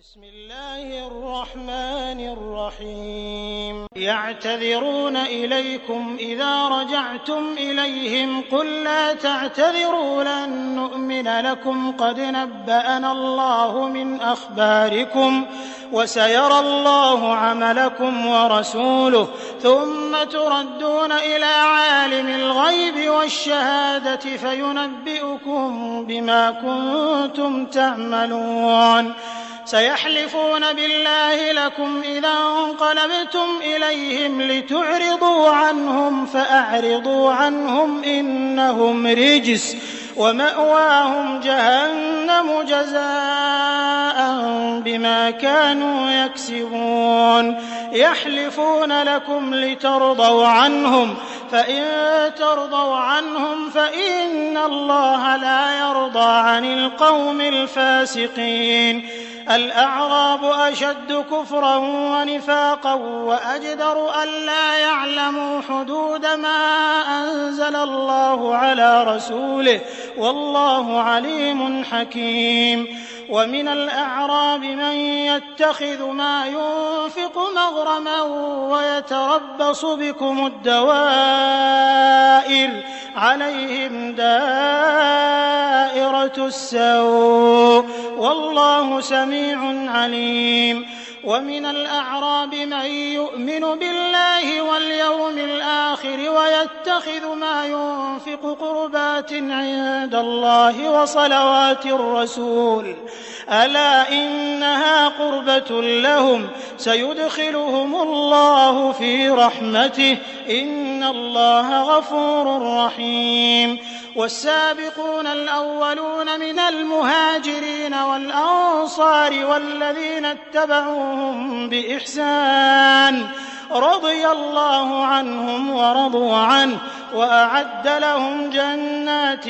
بسم الله الرحمن الرحيم يعتذرون إليكم إذا رجعتم إليهم قل لا تعتذروا لن نؤمن لكم قد نبأنا الله من أخباركم وسيرى الله عملكم ورسوله ثم تردون إلى عالم الغيب والشهادة فينبئكم بما كنتم تعملون سيحلفون بالله لكم إذا انقلبتم إليهم لتعرضوا عنهم فأعرضوا عنهم إنهم رجس ومأواهم جهنم جزاء بما كانوا يكسبون يحلفون لكم لترضوا عنهم فإن ترضوا عنهم فإن الله لا يرضى عن القوم الفاسقين الأعراب أشد كفرا ونفاقا وأجدر ألا يعلموا حدود ما أنزل الله على رسوله والله عليم حكيم ومن الأعراب من يتخذ ما ينفق مغرما ويتربص بكم الدوائر عليهم دائرة السوء والله سميع عليم ومن الأعراب من يؤمن بالله واليوم الآخر ويتخذ ما ينفق قربات عند الله وصلوات الرسول ألا إنها قربة لهم سيدخلهم الله في رحمته إن الله غفور رحيم والسابقون الأولون من المهاجرين والأنصار والذين اتبعوهم بإحسان رضي الله عنهم ورضوا عنه وأعد لهم جنات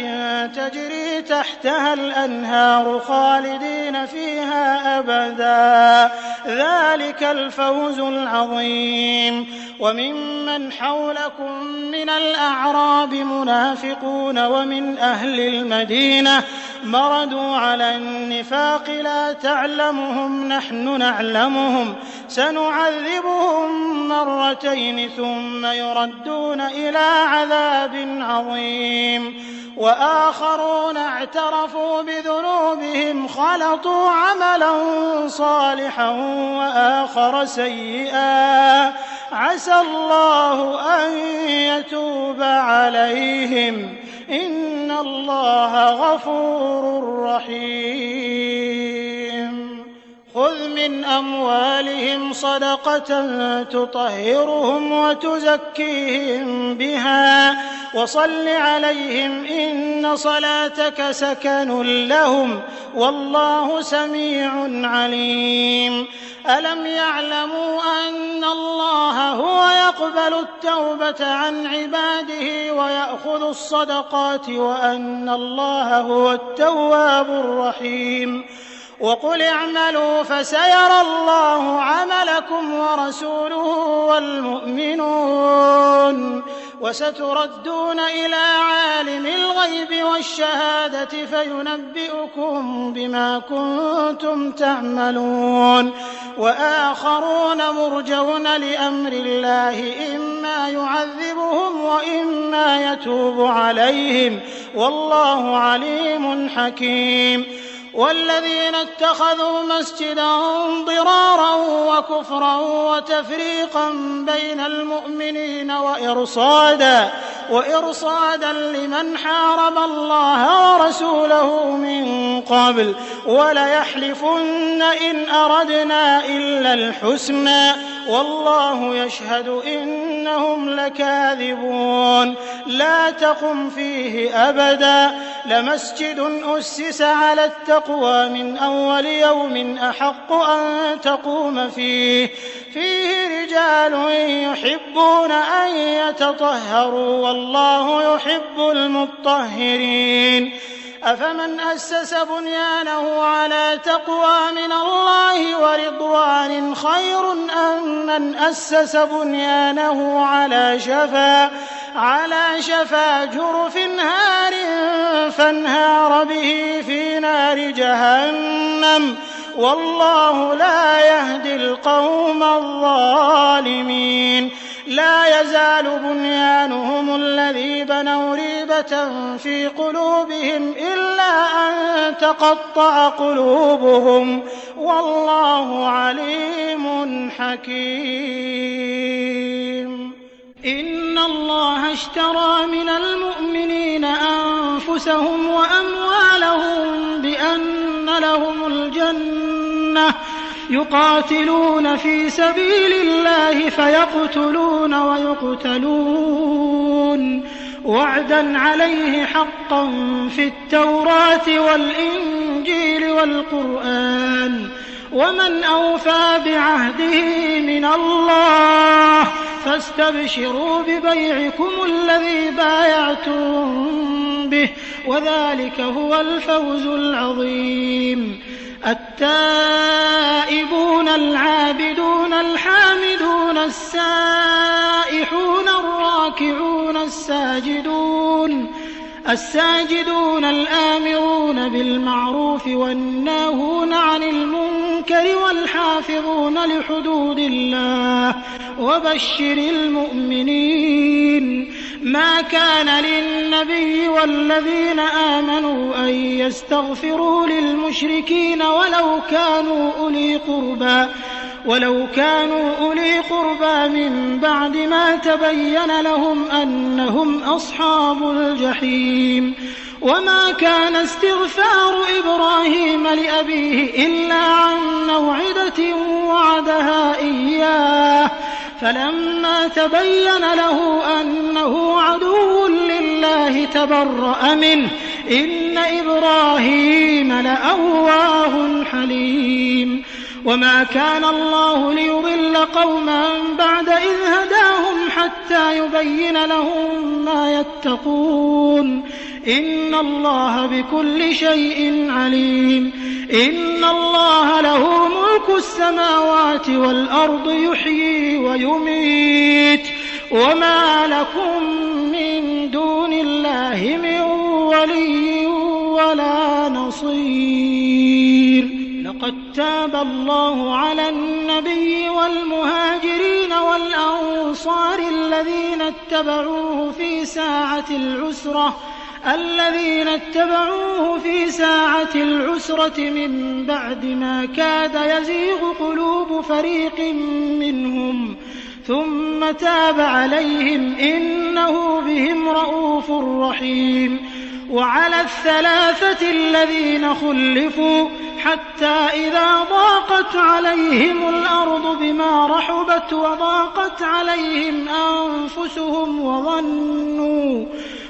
تجري تحتها الأنهار خالدين فيها أبدا ذلك الفوز العظيم وممن حولكم من الأعراب منافقون ومن أهل المدينة مردوا على النفاق لا تعلمهم نحن نعلمهم سنعذبهم مرتين ثم يردون إلى عذاب عظيم وآخرون اعترفوا بذنوبهم خلطوا عملا صالحا وآخر سيئا عسى الله أن يتوب عليهم إن الله غفور رحيم خذ من أموالهم صدقة تطهرهم وتزكيهم بها وصل عليهم إن صلاتك سكن لهم والله سميع عليم ألم يعلموا أن الله هو يقبل التوبة عن عباده ويأخذ الصدقات وأن الله هو التواب الرحيم وقل اعملوا فسيرى الله عملكم ورسوله والمؤمنون وستردون إلى عالم الغيب والشهادة فينبئكم بما كنتم تعملون وآخرون مرجون لأمر الله إما يعذبهم وإما يتوب عليهم والله عليم حكيم والذين اتخذوا مسجدا ضرارا وكفرا وتفريقا بين المؤمنين وإرصادا لمن حارب الله ورسوله من قبل وليحلفن إن أردنا إلا الحسنى والله يشهد إنهم لكاذبون لا تقم فيه أبدا لمسجد أسس على التقوى من أول يوم أحق أن تقوم فيه رجال يحبون أن يتطهروا والله يحب المطهرين أفمن أسس بنيانه على تقوى من الله ورضوان خير أم من أسس بنيانه على شفا جرف هار فانهار به في نار جهنم والله لا يهدي القوم الظالمين. لا يزال بنيانهم الذي بنوا ريبة في قلوبهم إلا أن تقطع قلوبهم والله عليم حكيم. إن الله اشترى من المؤمنين أنفسهم وأموالهم بأن لهم الجنة يقاتلون في سبيل الله فيقتلون ويقتلون وعدا عليه حقا في التوراة والإنجيل والقرآن ومن أوفى بعهده من الله فاستبشروا ببيعكم الذي بايعتم به وذلك هو الفوز العظيم. التائبون العابدون الحامدون السائحون الراكعون الساجدون الآمرون بالمعروف والناهون عن المنكر والحافظون لحدود الله وبشر المؤمنين. ما كان للنبي والذين آمنوا أن يستغفروا للمشركين ولو كانوا أولي قربى من بعد ما تبين لهم أنهم أصحاب الجحيم. وما كان استغفار إبراهيم لأبيه إلا عن موعدة وعدها إياه فلما تبين له أنه عدو لله تبرأ منه إن إبراهيم لأواه حليم. وما كان الله ليضل قوما بعد إذ هداهم حتى يبين لهم ما يتقون إن الله بكل شيء عليم. إن الله له ملك السماوات والأرض يحيي ويميت وما لكم من دون الله من ولي ولا نصير. لقد تاب الله على النبي والمهاجرين والأنصار الذين اتبعوه في ساعة العسرة من بعد ما كاد يزيغ قلوب فريق منهم ثم تاب عليهم إنه بهم رءوف رحيم. وعلى الثلاثة الذين خلفوا حتى إذا ضاقت عليهم الأرض بما رحبت وضاقت عليهم أنفسهم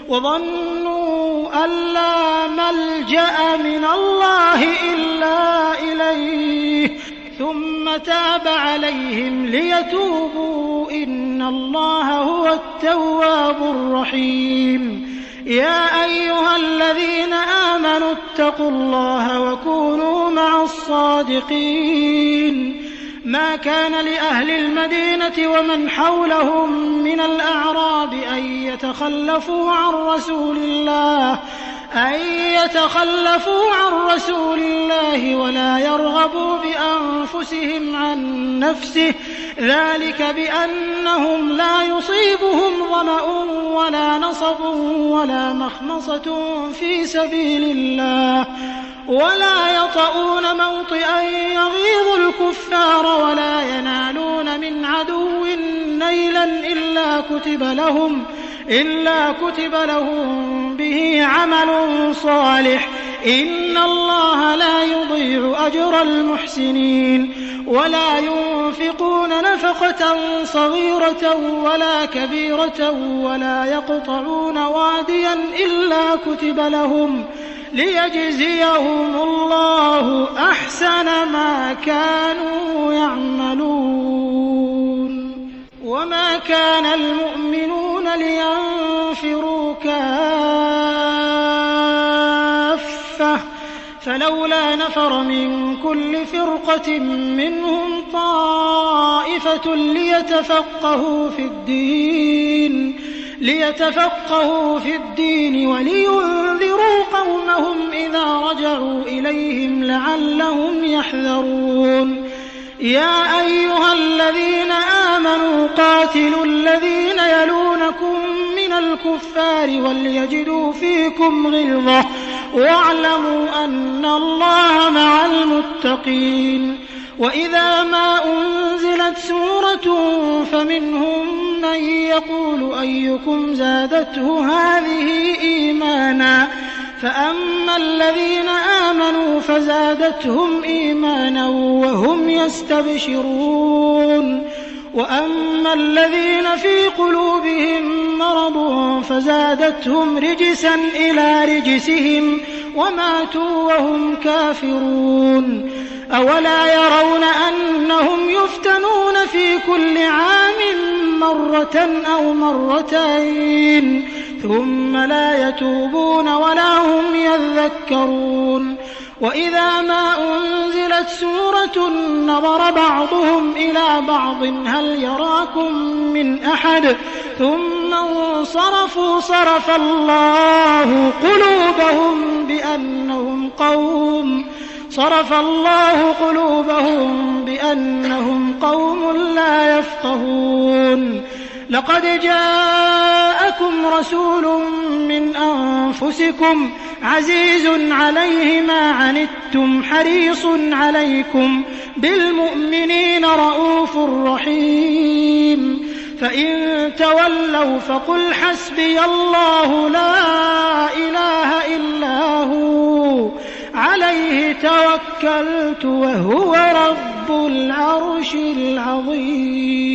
وظنوا أن لا ملجأ من الله إلا إليه ثم تاب عليهم ليتوبوا إن الله هو التواب الرحيم. يا أيها الذين آمنوا اتقوا الله وكونوا مع الصادقين. ما كان لأهل المدينة ومن حولهم من الأعراب أن يتخلفوا عن رسول الله ولا يرغبوا بأنفسهم عن نفسه ذلك بأنهم لا يصيبهم ظمأ ولا نصب ولا مخمصة في سبيل الله ولا يطؤون موطئا يغيظ الكفار ولا ينالون من عدو نيلا إلا كتب لهم به عمل صالح إن الله لا يضيع أجر المحسنين. ولا ينفقون نفقة صغيرة ولا كبيرة ولا يقطعون واديا إلا كتب لهم ليجزيهم الله أحسن ما كانوا يعملون. وما كان المؤمنون لينفروا كافة فلولا نفر من كل فرقة منهم طائفة ليتفقهوا في الدين ليتفقهوا في الدين ولينذروا قومهم إذا رجعوا إليهم لعلهم يحذرون يا أيها الذين آمنوا قاتلوا الذين يلونكم من الكفار وليجدوا فيكم غلظة واعلموا أن الله مع المتقين وإذا ما أنزلت سورة فمنهم من يقول أيكم زادته هذه إيمانا فأما الذين آمنوا فزادتهم إيمانا وهم يستبشرون وأما الذين في قلوبهم مرض فزادتهم رجسا إلى رجسهم وماتوا وهم كافرون أولا يرون أنهم يفتنون في كل عام مرة أو مرتين ثم لا يتوبون ولا هم يذكرون وإذا ما أنزلت سورة نظر بعضهم إلى بعض هل يراكم من أحد ثم انصرفوا صرف الله قلوبهم بأنهم قوم لا يفقهون لقد جاءكم رسول من أنفسكم عزيز عليه ما عنتم حريص عليكم بالمؤمنين رءوف رحيم فإن تولوا فقل حسبي الله لا إله إلا هو عليه توكلت وهو رب العرش العظيم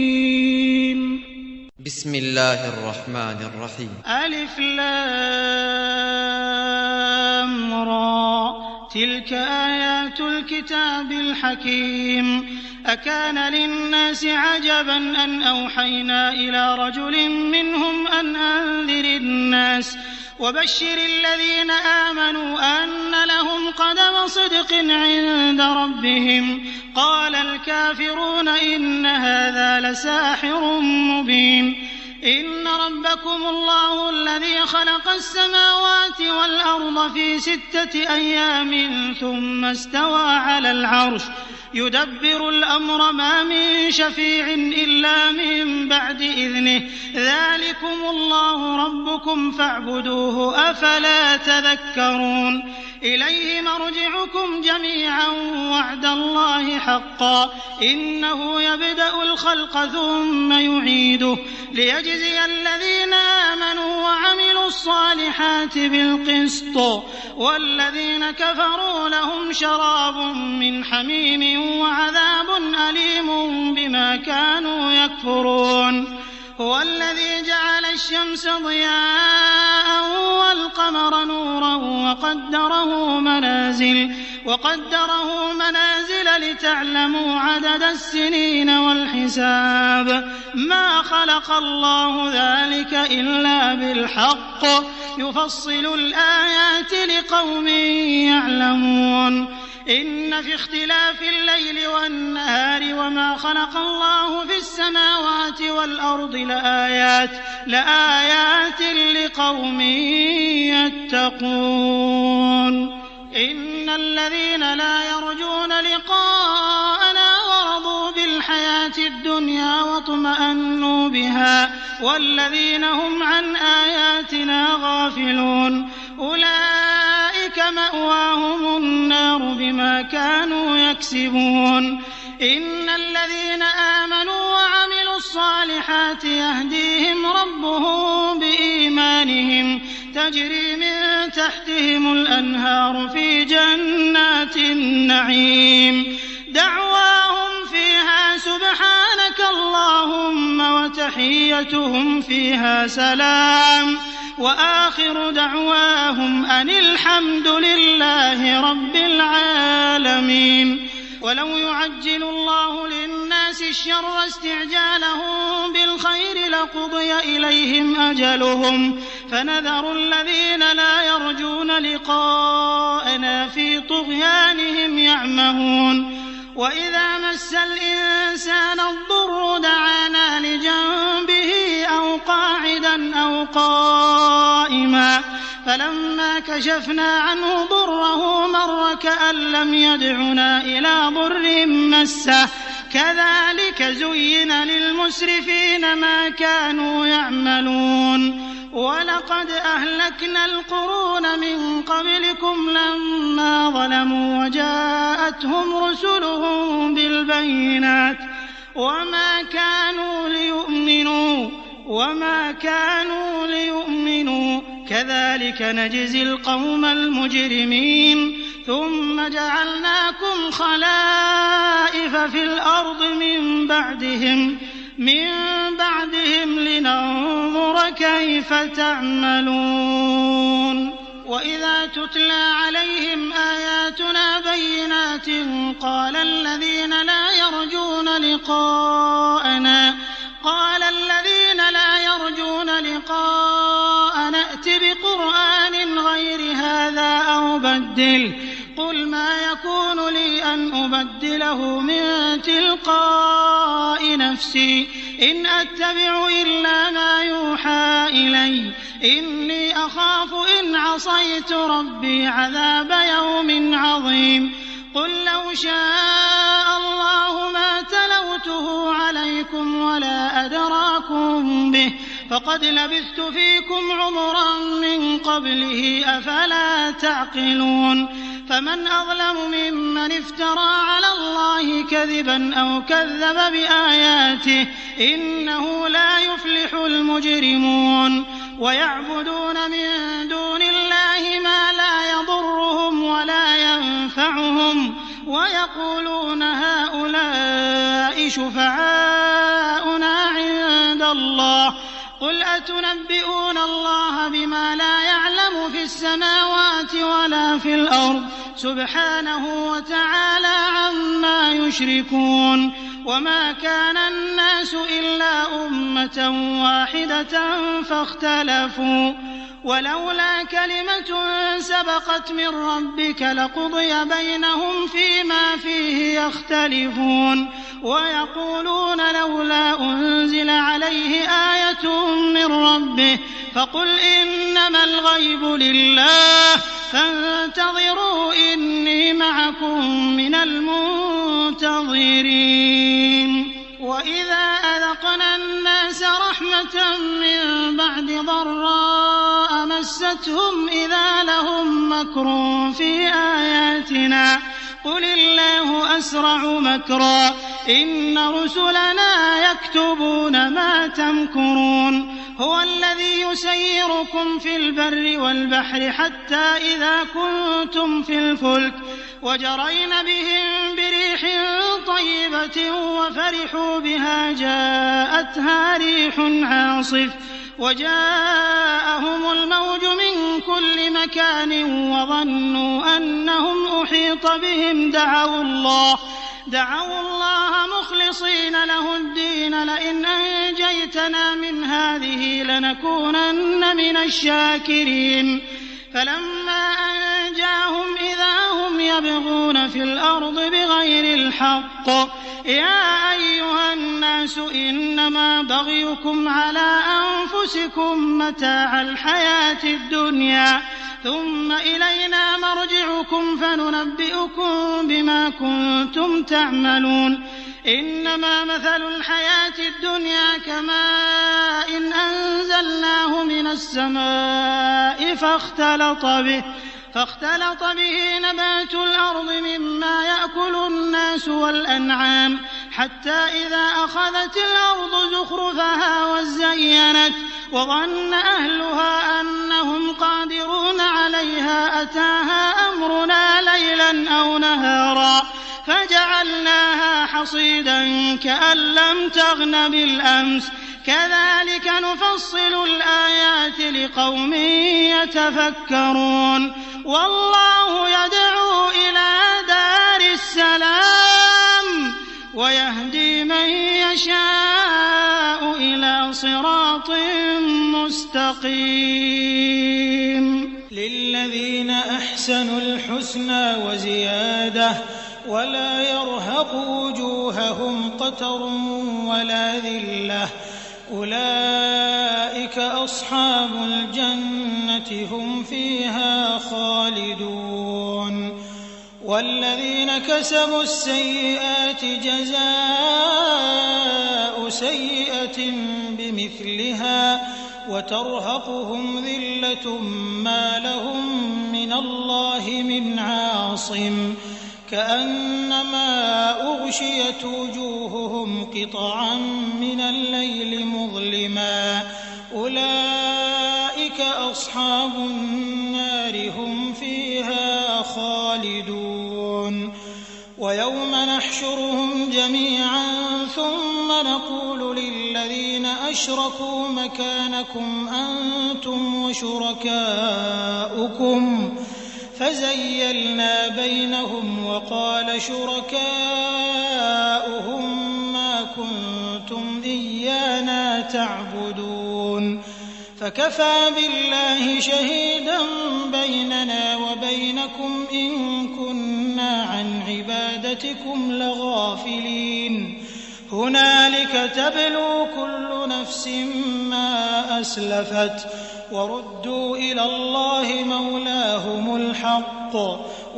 بسم الله الرحمن الرحيم ألف لام را تلك آيات الكتاب الحكيم أكان للناس عجبا أن أوحينا إلى رجل منهم أن أنذر الناس وبشر الذين آمنوا أن لهم قدم صدق عند ربهم قال الكافرون إن هذا لساحر مبين إن ربكم الله الذي خلق السماوات والأرض في 6 أيام ثم استوى على العرش يدبر الأمر ما من شفيع إلا من بعد إذنه ذلكم الله ربكم فاعبدوه أفلا تذكرون إليه مرجعكم جميعا وعد الله حقا إنه يبدأ الخلق ثم يعيده ليجزي الذين آمنوا وعملوا الصالحات بالقسط والذين كفروا لهم شراب من حميم وعذاب أليم بما كانوا يكفرون هو الذي جعل الشمس ضياء والقمر نورا وقدره منازل لتعلموا عدد السنين والحساب ما خلق الله ذلك إلا بالحق يفصل الآيات لقوم يعلمون إن في اختلاف الليل والنهار وما خلق الله في السماوات والأرض لآيات لقوم يتقون إن الذين لا يرجون لقاءنا ورضوا بالحياة الدنيا واطمأنوا بها والذين هم عن آياتنا غافلون أولئك مأواهم النار بما كانوا يكسبون إن الذين آمنوا وعملوا الصالحات يهديهم ربهم بإيمانهم تجري من تحتهم الأنهار في جنات النعيم دعواهم فيها سبحانك اللهم وتحيتهم فيها سلام وآخر دعواهم أن الحمد لله رب العالمين ولو يعجل الله للناس الشر استعجالهم بالخير لقضي إليهم أجلهم فنذر الذين لا يرجون لقاءنا في طغيانهم يعمهون وإذا مس الإنسان الضر دعانا لجنبه أو قاعدا أو قائما فلما كشفنا عنه ضره مر كأن لم يدعنا إلى ضر مسه كذلك زين للمسرفين ما كانوا يعملون ولقد أهلكنا القرون من قبلكم لما ظلموا وجاءتهم رسلهم بالبينات وما كانوا ليؤمنوا كذلك نجزي القوم المجرمين ثم جعلناكم خلائف في الأرض من بعدهم لننظر كيف تعملون وإذا تتلى عليهم آياتنا بينات قال الذين لا يرجون لقاءنا ائت بقرآن غير هذا أو بدله قل ما يكون لي أن أبدله من تلقاء نفسي إن أتبع إلا ما يوحى إلي إني أخاف إن عصيت ربي عذاب يوم عظيم قل لو شاء الله ما تلوته عليكم ولا أدراكم به فقد لبثت فيكم عمرا من قبله أفلا تعقلون فمن أظلم ممن افترى على الله كذبا أو كذب بآياته إنه لا يفلح المجرمون ويعبدون من دون الله ما لا يضرهم ولا ينفعهم ويقولون هؤلاء شفعاؤنا عند الله قل أتنبئون الله بما لا يعلم في السماوات ولا في الأرض سبحانه وتعالى عما يشركون وما كان الناس إلا أمة واحدة فاختلفوا ولولا كلمة سبقت من ربك لقضي بينهم فيما فيه يختلفون ويقولون لولا أنزل عليه آية من ربه فقل إنما الغيب لله فانتظروا إني معكم من المنتظرين وإذا أذقنا الناس رحمة من بعد ضراء مستهم إذا لهم مكر في آياتنا قل الله أسرع مكرا إن رسلنا يكتبون ما تمكرون هو الذي يسيركم في البر والبحر حتى إذا كنتم في الفلك وجرين بهم بريح طيبة وفرحوا بها جاءتها ريح عاصف وجاءهم الموج من كل مكان وظنوا أنهم أحيط بهم دعوا الله مخلصين له الدين لئن أنجيتنا من هذه لنكونن من الشاكرين فلما أنجاهم إذا هم يبغون في الأرض بغير الحق يا أيها الناس إنما بغيكم على أنفسكم متاع الحياة الدنيا ثم إلينا مرجعكم فننبئكم بما كنتم تعملون إنما مثل الحياة الدنيا كماء أنزلناه من السماء فاختلط به نبات الأرض مما يأكل الناس والأنعام حتى إذا أخذت الأرض زخرفها وزينت وظن أهلها أنهم قادرون عليها أتاها أمرنا ليلا أو نهارا فجعلناها حصيدا كأن لم تغن بالأمس كذلك نفصل الآيات لقوم يتفكرون والله يدعو إلى دار السلام ويهدي من يشاء إلى صراط مستقيم للذين أحسنوا الحسنى وزيادة ولا يرهق وجوههم قتر ولا ذلة أولئك أولئك أصحاب الجنة هم فيها خالدون والذين كسبوا السيئات جزاء سيئة بمثلها وترهقهم ذلة ما لهم من الله من عاصم كأنما أغشيت وجوههم قطعا من الليل مظلما أولئك أصحاب النار هم فيها خالدون ويوم نحشرهم جميعا ثم نقول للذين أشركوا مكانكم أنتم وشركاؤكم فزيلنا بينهم وقال شركاؤهم ما كنتم إيانا تعبدون فكفى بالله شهيدا بيننا وبينكم إن كنا عن عبادتكم لغافلين هنالك تبلو كل نفس ما أسلفت وردوا إلى الله مولاهم الحق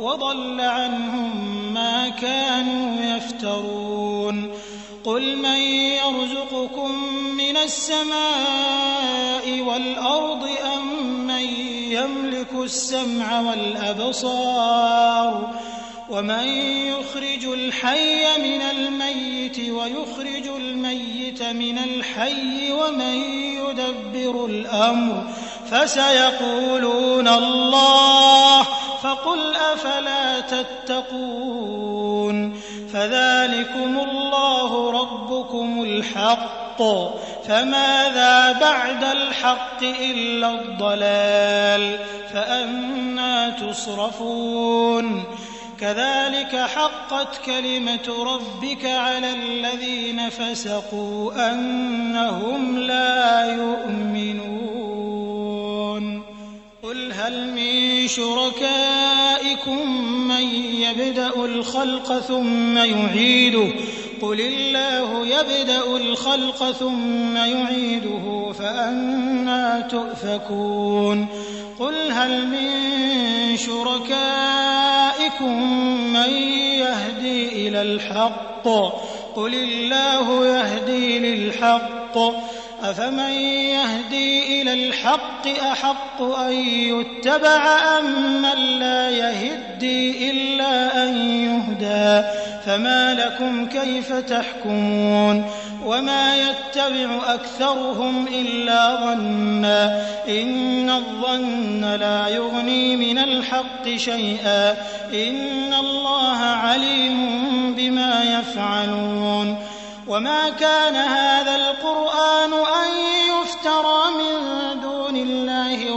وضل عنهم ما كانوا يفترون قل من يرزقكم من السماء والأرض أم من يملك السمع والأبصار ومن يخرج الحي من الميت ويخرج الميت من الحي ومن يدبر الأمر فسيقولون الله فقل أفلا تتقون فذلكم الله ربكم الحق فماذا بعد الحق إلا الضلال فأنى تصرفون كذلك حقت كلمة ربك على الذين فسقوا أنهم لا يؤمنون قل هل من شركائكم من يبدأ الخلق ثم يعيده قل الله يبدأ الخلق ثم يعيده فأنى تؤفكون قل هل من شركائكم من يهدي إلى الحق قل الله يهدي للحق أفمن يهدي إلى الحق أحق أن يتبع أم من لا يهدي إلا أن يهدى فما لكم كيف تحكمون وما يتبع أكثرهم إلا ظنا إن الظن لا يغني من الحق شيئا إن الله عليم بما يفعلون وما كان هذا القرآن أن يفترى من دون الله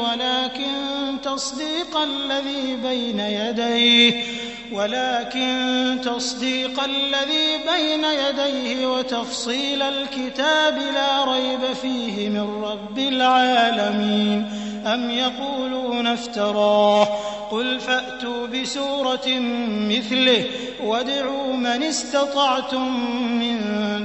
ولكن تصديق الذي بين يديه وتفصيل الكتاب لا ريب فيه من رب العالمين أم يقولون افتراه قل فأتوا بسورة مثله وادعوا من استطعتم من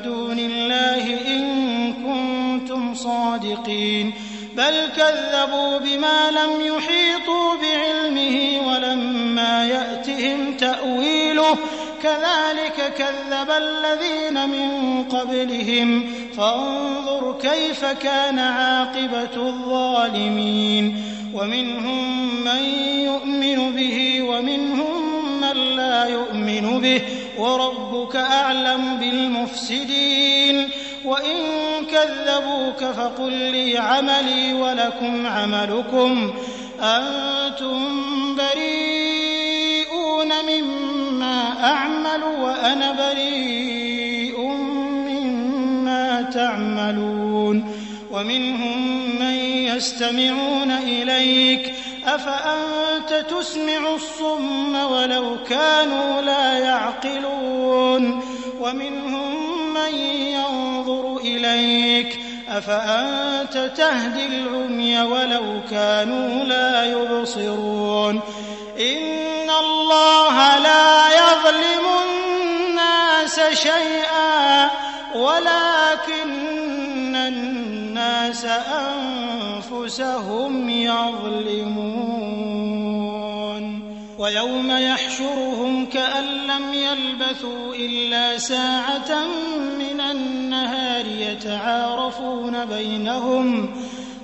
دون الله إن كنتم صادقين بل كذبوا بما لم يحيطوا بعلمه ولما يأتهم تأويله كذلك كذب الذين من قبلهم فانظر كيف كان عاقبة الظالمين ومنهم من يؤمن به ومنهم من لا يؤمن به وربك أعلم بالمفسدين وإن كذبوك فقل لي عملي ولكم عملكم أنتم بريئون مما أعمل وأنا بريء مما تعملون ومنهم من يستمعون إليك أفأنت تسمع الصم ولو كانوا لا يعقلون ومنهم من ينظر إليك أفأنت تهدي العمي ولو كانوا لا يبصرون إن الله لا يظلم الناس شيئا ولكن الناس النَّاسَ أَنفُسَهُمْ يَظْلِمُونَ وَيَوْمَ يَحْشُرُهُمْ كَأَن لَّمْ يَلْبَثُوا إِلَّا سَاعَةً مِّنَ النَّهَارِ يَتَعَارَفُونَ بَيْنَهُمْ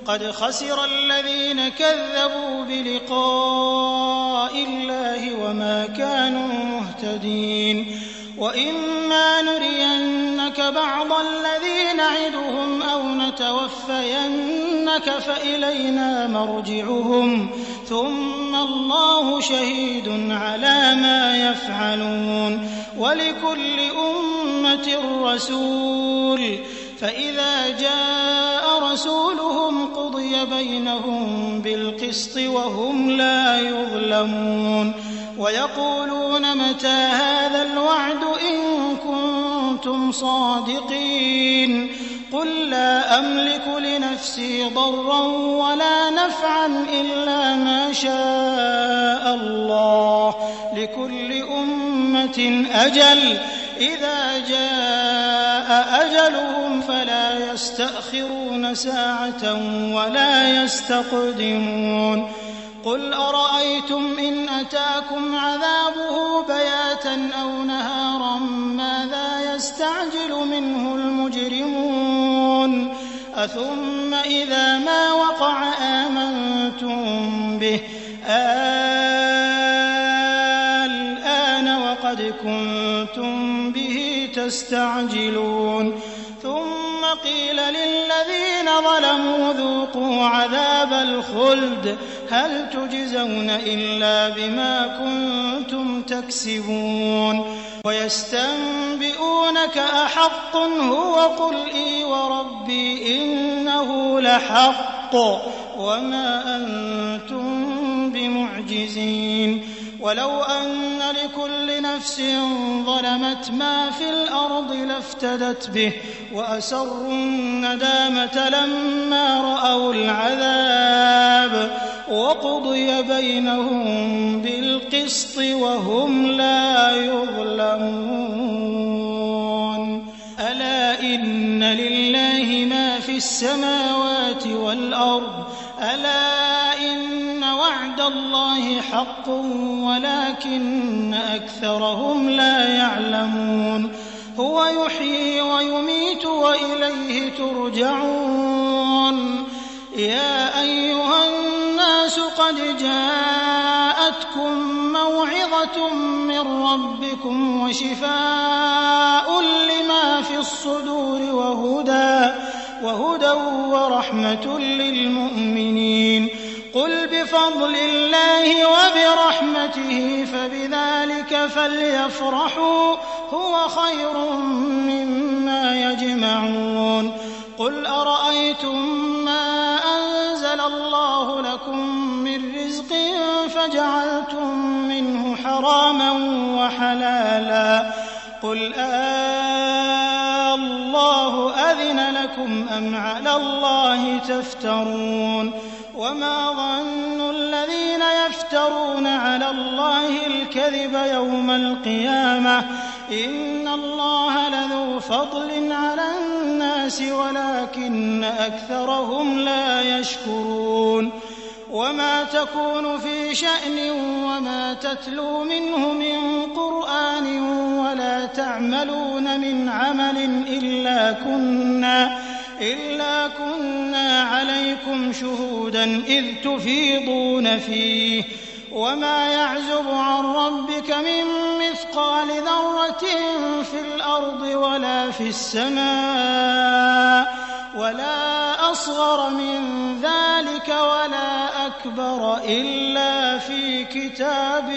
قد خسر الذين كذبوا بلقاء الله وما كانوا مهتدين وإما نرينك بعض الذي نعدهم أو نتوفينك فإلينا مرجعهم ثم الله شهيد على ما يفعلون ولكل أمة رسول فإذا جاء رسولهم قضي بينهم بالقسط وهم لا يظلمون ويقولون متى هذا الوعد إن كنتم صادقين قل لا أملك لنفسي ضرا ولا نفعا إلا ما شاء الله لكل أمة أجل إذا جاء أجلهم فلا يستأخرون ساعة ولا يستقدمون قل أرأيتم إن أتاكم عذابه بياتا أو نهارا ماذا يستعجل منه المجرمون أثم إذا ما وقع آمنتم به الآن وقد كنتم به تستعجلون ثم قيل للذين ظلموا ذوقوا عذاب الخلد هل تجزون إلا بما كنتم تكسبون ويستنبئونك أحق هو قل إي وربي إنه لحق وما أنتم بمعجزين ولو أن لكل نفس ظلمت ما في الأرض لافتدت به وأسروا الندامة لما رأوا العذاب وقضي بينهم بالقسط وهم لا يظلمون ألا إن لله ما في السماوات والأرض ألا إن وعد الله حق ولكن أكثرهم لا يعلمون هو يحيي ويميت وإليه ترجعون يا أيها الناس قد جاءتكم موعظة من ربكم وشفاء لما في الصدور وهدى ورحمة للمؤمنين قل بفضل الله وبرحمته فبذلك فليفرحوا هو خير مما يجمعون قل أرأيتم ما أنزل الله لكم من رزق فجعلتم منه حراما وحلالا قل الله أذن لكم أم على الله تفترون وما ظن الذين يفترون على الله الكذب يوم القيامة إن الله لذو فضل على الناس ولكن أكثرهم لا يشكرون وما تكون في شأن وما تتلو منه من قرآن ولا تعملون من عمل إلا كنا عليكم شهودا إذ تفيضون فيه وما يعزب عن ربك من مثقال ذرة في الأرض ولا في السماء ولا أصغر من ذلك ولا أكبر إلا في كتاب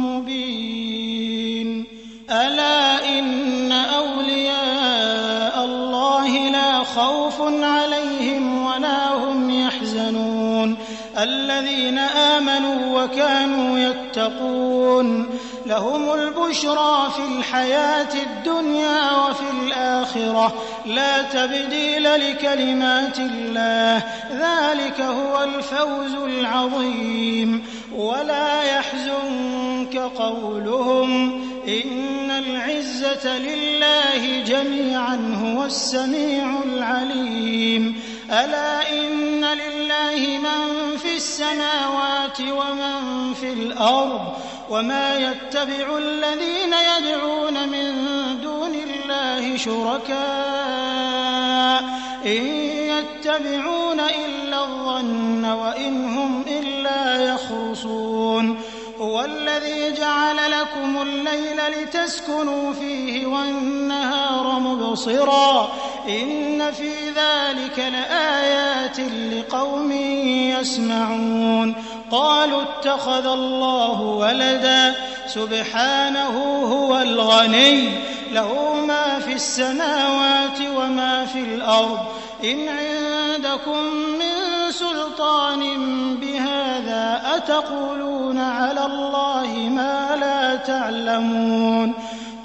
مبين ألا إن أولياء الله لا خوف عليهم ولا هم يحزنون الذين آمنوا وكانوا يتقون لهم البشرى في الحياة الدنيا وفي الآخرة لا تبديل لكلمات الله ذلك هو الفوز العظيم ولا يحزنك قولهم إن العزة لله جميعا هو السميع العليم ألا إن لله من في السماوات ومن في الأرض وما يتبع الذين يدعون من دون الله شركاء إن يتبعون إلا الظن وإن هم إلا يخرصون هو الذي جعل لكم الليل لتسكنوا فيه والنهار مبصرا إن في ذلك لآيات لقوم يسمعون قالوا اتخذ الله ولدا سبحانه هو الغني له ما في السماوات وما في الأرض إن عندكم من سلطان بهذا أتقولون على الله ما لا تعلمون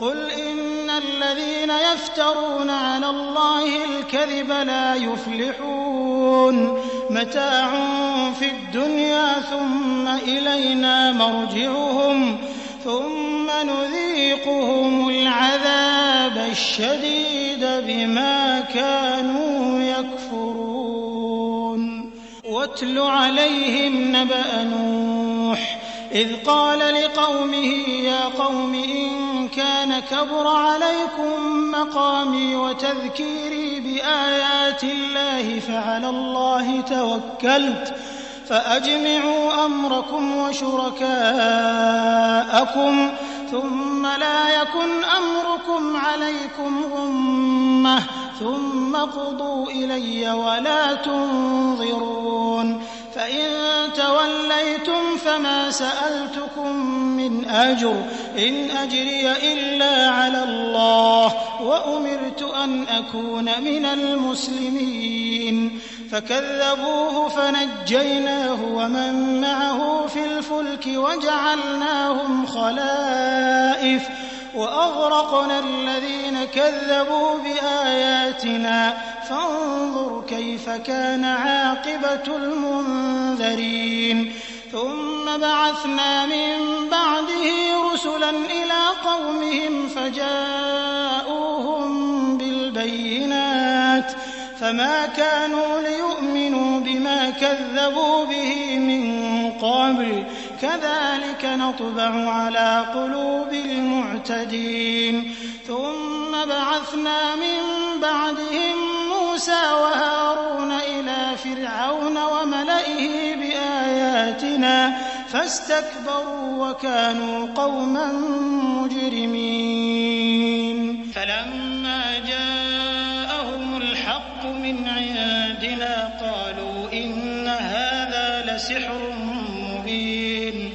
قل إن الذين يفترون على الله الكذب لا يفلحون متاع في الدنيا ثم إلينا مرجعهم ثم نذيقهم العذاب الشديد بما كانوا يكفرون واتل عليهم نبأ نوح إذ قال لقومه يا قوم إن كان كبر عليكم مقامي وتذكيري بآيات الله فعلى الله توكلت فأجمعوا أمركم وشركاءكم ثم لا يكن أمركم عليكم غمة ثم قضوا إلي ولا تنظرون فإن توليتم فما سألتكم من أجر إن أجري إلا على الله وأمرت أن أكون من المسلمين فكذبوه فنجيناه ومن معه في الفلك وجعلناهم خلائف وأغرقنا الذين كذبوا بآياتنا فانظر كيف كان عاقبة المنذرين ثم بعثنا من بعده رسلا إلى قومهم فجاءوهم بالبينات فما كانوا ليؤمنوا بما كذبوا به من قبل كذلك نطبع على قلوب المعتدين ثم بعثنا من بعدهم موسى وهارون إلى فرعون وملئه بآياتنا فاستكبروا وكانوا قوما مجرمين فلما جاءهم الحق من عندنا قالوا إن هذا لسحر مبين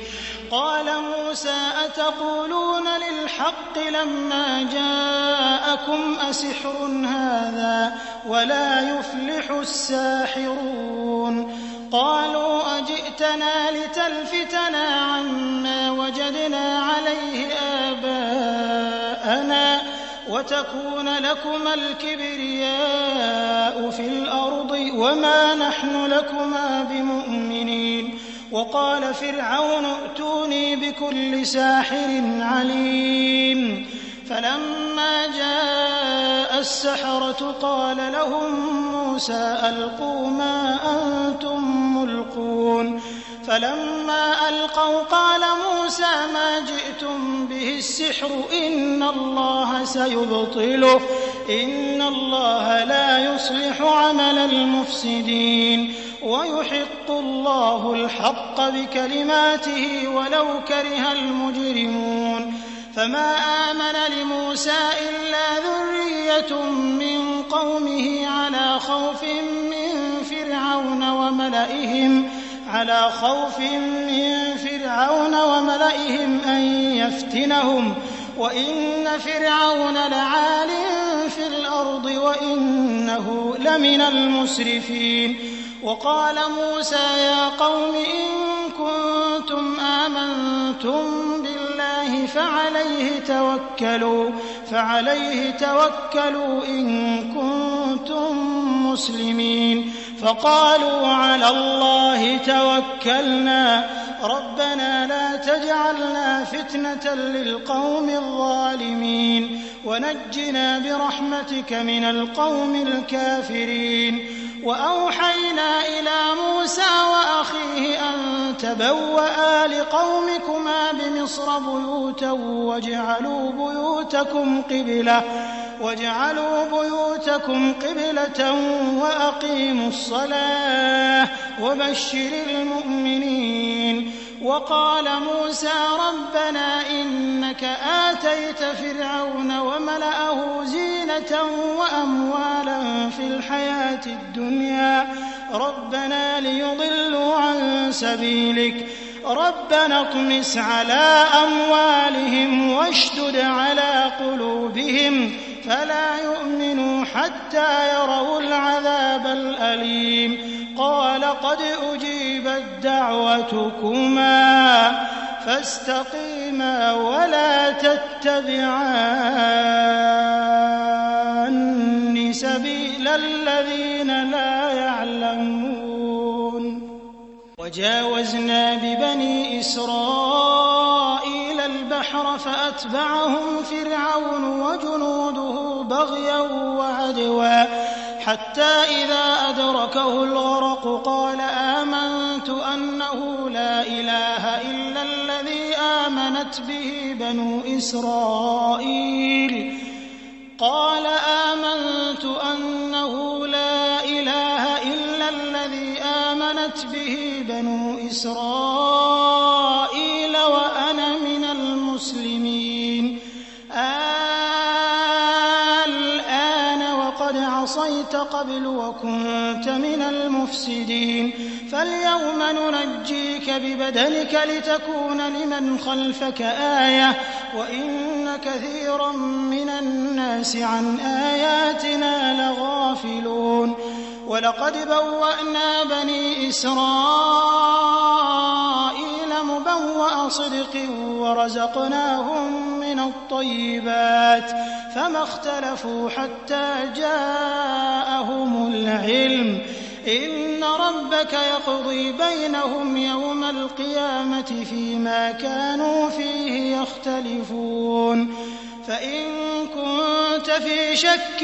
قال موسى أتقولون للحق لما جاءكم أسحر هذا ولا يفلح الساحرون قالوا أجئتنا لتلفتنا عما وجدنا عليه آباءنا وتكون لكما الكبرياء في الأرض وما نحن لكما بمؤمنين وقال فرعون ائتوني بكل ساحر عليم فلما جاء السحرة قال لهم موسى ألقوا ما أنتم ملقون فلما ألقوا قال موسى ما جئتم به السحر إن الله سيبطله إن الله لا يصلح عمل المفسدين ويحق الله الحق بكلماته ولو كره المجرمون فما آمن لموسى إلا ذرية من قومه على خوف من فرعون وملئهم أن يفتنهم وإن فرعون لعال في الأرض وإنه لمن المسرفين وقال موسى يا قوم إن كنتم آمنتم بالله فعليه توكلوا إن كنتم مسلمين فقالوا على الله توكلنا ربنا لا تجعلنا فتنة للقوم الظالمين ونجنا برحمتك من القوم الكافرين. وأوحينا إلى موسى وأخيه أن تبوأ لقومكما بمصر بيوتا واجعلوا بيوتكم قبلة وأقيموا الصلاة وبشر المؤمنين. وقال موسى ربنا إنك آتيت فرعون وملأه زينة وأموالا في الحياة الدنيا ربنا ليضلوا عن سبيلك ربنا اطمس على أموالهم واشدد على قلوبهم فلا يؤمنوا حتى يروا العذاب الأليم. قال قد أجيبت دعوتكما فاستقيما ولا تتبعان سبيل الذين لا يعلمون. وجاوزنا ببني إسرائيل البحر فأتبعهم فرعون وجنوده بغيا وعدوا حتى إذا أدركه الغرق قال آمنت أنه لا إله إلا الذي آمنت به بنو إسرائيل وأنا من المسلمين. الآن وقد عصيت قبل وكنت من المفسدين فاليوم ننجيك ببدنك لتكون لمن خلفك آية وإن كثيرا من الناس عن آياتنا لغافلون. ولقد بوأنا بني إسرائيل مبوأ صدق ورزقناهم من الطيبات فما اختلفوا حتى جاءهم العلم إن ربك يقضي بينهم يوم القيامة فيما كانوا فيه يختلفون. فإن كنت في شك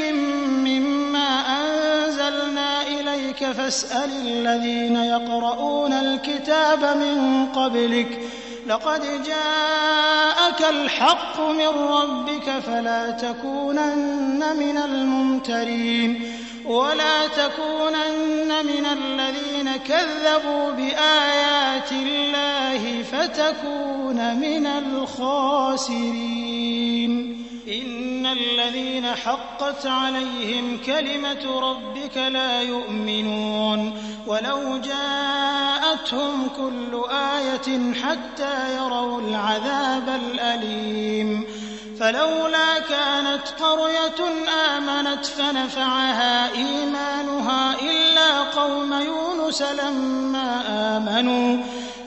مما أنزلنا إليك فاسأل الذين يقرؤون الكتاب من قبلك لقد جاءك الحق من ربك فلا تكونن من الممترين ولا تكونن من الذين كذبوا بآيات الله فتكون من الخاسرين. إن الذين حقت عليهم كلمة ربك لا يؤمنون ولو جاءتهم كل آية حتى يروا العذاب الأليم. فلولا كانت قرية آمنت فنفعها إيمانها إلا قوم يونس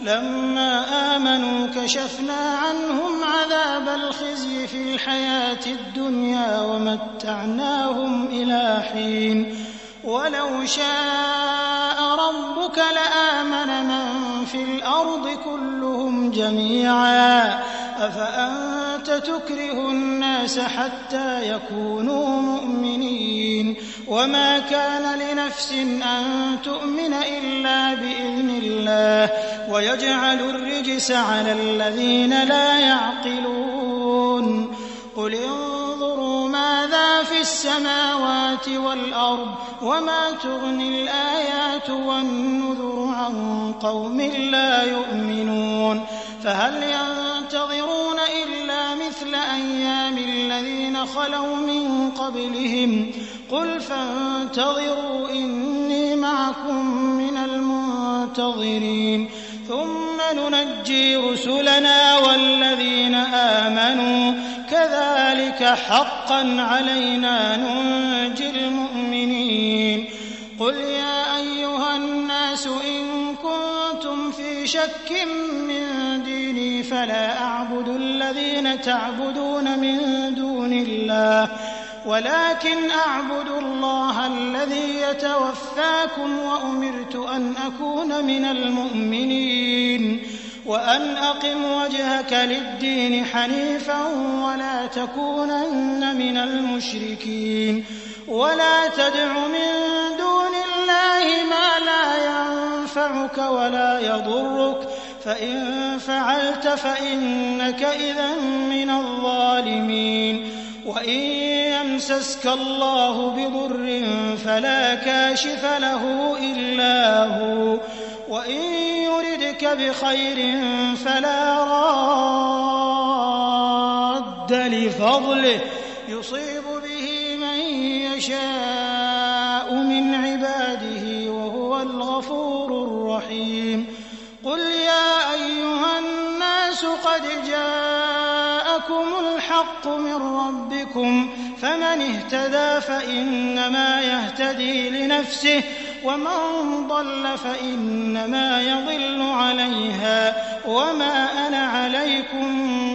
لما آمنوا كشفنا عنهم عذاب الخزي في الحياة الدنيا ومتعناهم إلى حين. ولو شاء ربك لآمن من في الأرض كلهم جميعا أفأنت تكره الناس حتى يكونوا مؤمنين وما كان لنفس أن تؤمن إلا بإذن الله ويجعل الرجس على الذين لا يعقلون. قل انظروا ماذا في السماوات والأرض وما تغني الآيات والنذر عن قوم لا يؤمنون. فهل ينتظرون إلا مثل أيام الذين خلوا من قبلهم قل فانتظروا إني معكم من المنتظرين ثم ننجي رسلنا والذين آمنوا كذلك حقا علينا ننجي المؤمنين. قل يا أيها الناس إن كنتم في شك من ديني فلا أعبد الذين تعبدون من دون الله ولكن أعبد الله الذي يتوفاكم وأمرت أن أكون من المؤمنين. وأن أقم وجهك للدين حنيفا ولا تكونن من المشركين ولا تدع من دون الله ما لا ينفعك ولا يضرك فإن فعلت فإنك إذا من الظالمين وإن يمسسك الله بضر فلا كاشف له إلا هو وإن يردك بخير فلا راد لفضله يصيب به من يشاء من عباده وهو الغفور الرحيم قل يا أيها الناس قد جاءكم الحق من ربكم فمن اهتدى فإنما يهتدي لنفسه ومن ضل فإنما يضل عليها وما أنا عليكم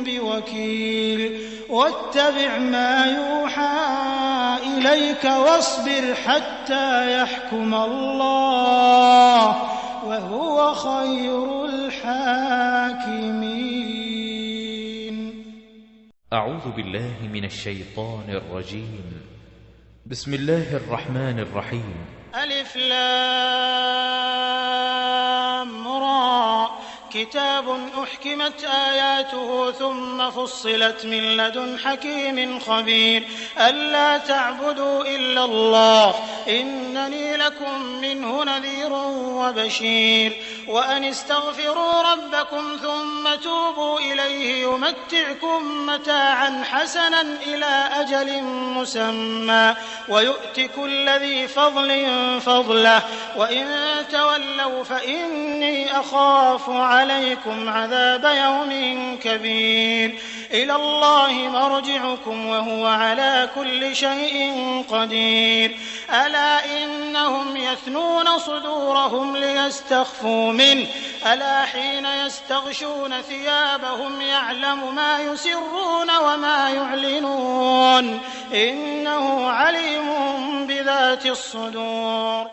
بوكيل واتبع ما يوحى إليك واصبر حتى يحكم الله وهو خير الحاكمين. أعوذ بالله من الشيطان الرجيم. بسم الله الرحمن الرحيم. ألف لام را كتاب أحكمت آياته ثم فصلت من لدن حكيم خبير ألا تعبدوا إلا الله إنني لكم منه نذير وبشير وأن استغفروا ربكم ثم توبوا إليه يمتعكم متاعا حسنا إلى أجل مسمى ويؤت كل ذي فضل فضله وإن تولوا فإني أخاف عليكم عذاب يوم كبير إلى الله مرجعكم وهو على كل شيء قدير ألا إنهم يثنون صدورهم ليستخفوا منه ألا حين يستغشون ثيابهم يعلم ما يسرون وما يعلنون إنه عليم بذات الصدور